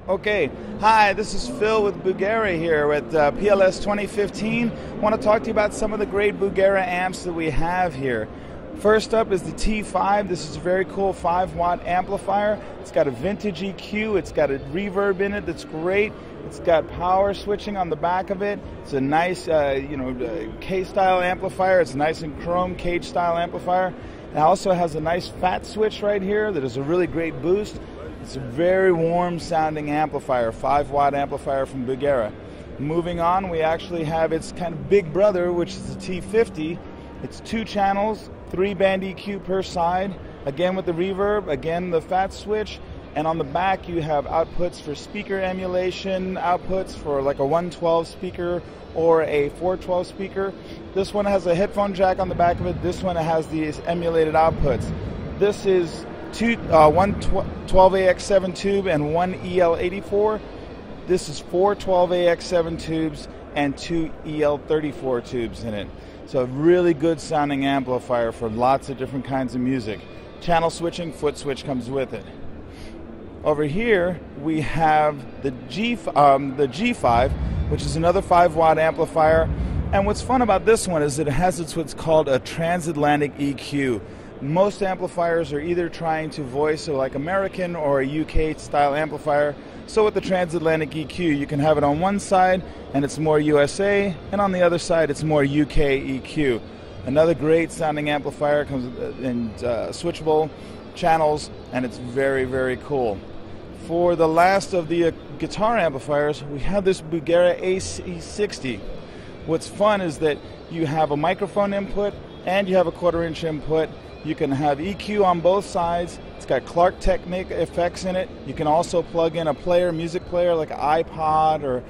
Okay, hi, this is Phil with Bugera here at PLS 2015. I want to talk to you about some of the great Bugera amps that we have here. First up is the T5. This is a very cool 5-watt amplifier. It's got a vintage EQ. It's got a reverb in it that's great. It's got power switching on the back of it. It's a nice, K-style amplifier. It's nice and chrome cage-style amplifier. It also has a nice fat switch right here that is a really great boost. It's a very warm sounding amplifier, 5-watt amplifier from Bugera. Moving on, we actually have its kind of big brother, which is the T50. It's 2 channels, 3-band EQ per side, again with the reverb, again the fat switch, and on the back you have outputs for speaker emulation, outputs for like a 112 speaker or a 412 speaker. This one has a headphone jack on the back of it. This one has these emulated outputs. This is one 12AX7 tube and one EL84. This is 4 12AX7 tubes and 2 EL34 tubes in it. So a really good sounding amplifier for lots of different kinds of music. Channel switching, foot switch comes with it. Over here we have the G5, which is another 5-watt amplifier. And what's fun about this one is that it has what's called a transatlantic EQ. Most amplifiers are either trying to voice like American or a UK style amplifier. So with the transatlantic EQ, you can have it on one side and it's more USA, and on the other side it's more UK EQ. Another great sounding amplifier, comes in switchable channels, and it's very, very cool. For the last of the guitar amplifiers, we have this Bugera AC60. What's fun is that you have a microphone input and you have a 1/4-inch input. You can have EQ on both sides. It's got Clark Technic effects in it. You can also plug in a music player like an iPod or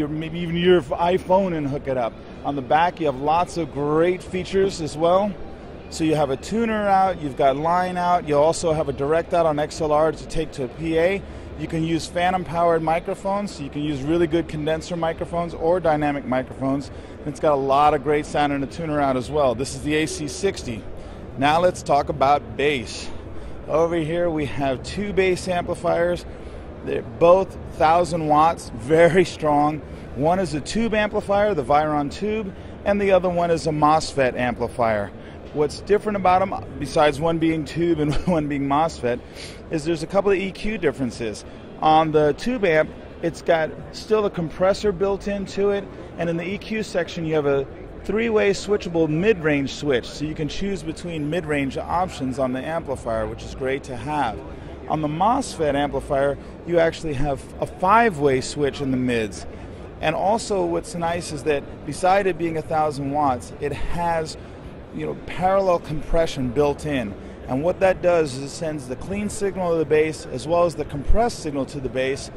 maybe even your iPhone and hook it up. On the back you have lots of great features as well. So you have a tuner out, you've got line out, you also have a direct out on XLR to take to a PA. You can use phantom powered microphones, so you can use really good condenser microphones or dynamic microphones. And it's got a lot of great sound in the tuner out as well. This is the AC60. Now let's talk about bass. Over here we have 2 bass amplifiers. They're both 1,000 watts, very strong. One is a tube amplifier, the Veyron tube, and the other one is a MOSFET amplifier. What's different about them, besides one being tube and one being MOSFET, is there's a couple of EQ differences. On the tube amp, it's got still a compressor built into it, and in the EQ section you have a 3-way switchable mid-range switch, so you can choose between mid-range options on the amplifier, which is great to have. On the MOSFET amplifier, you actually have a 5-way switch in the mids. And also what's nice is that beside it being 1,000 watts, it has parallel compression built in. And what that does is it sends the clean signal to the bass as well as the compressed signal to the bass,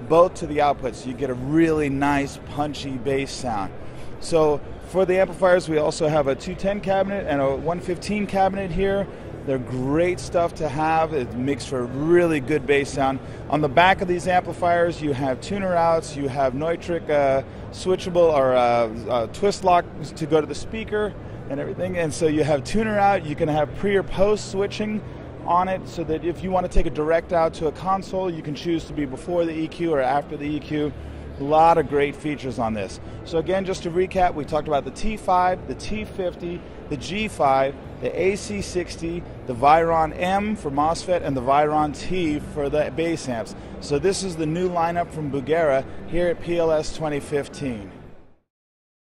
both to the output, so you get a really nice punchy bass sound. So for the amplifiers, we also have a 210 cabinet and a 115 cabinet here. They're great stuff to have. It makes for a really good bass sound. On the back of these amplifiers, you have tuner outs, you have Neutrik switchable or twist lock to go to the speaker and everything. And so you have tuner out, you can have pre or post switching on it, so that if you want to take a direct out to a console, you can choose to be before the EQ or after the EQ. A lot of great features on this. So again, just to recap, we talked about the T5, the T50, the G5, the AC60, the Veyron M for MOSFET, and the Veyron T for the bass amps. So this is the new lineup from Bugera here at PLS 2015.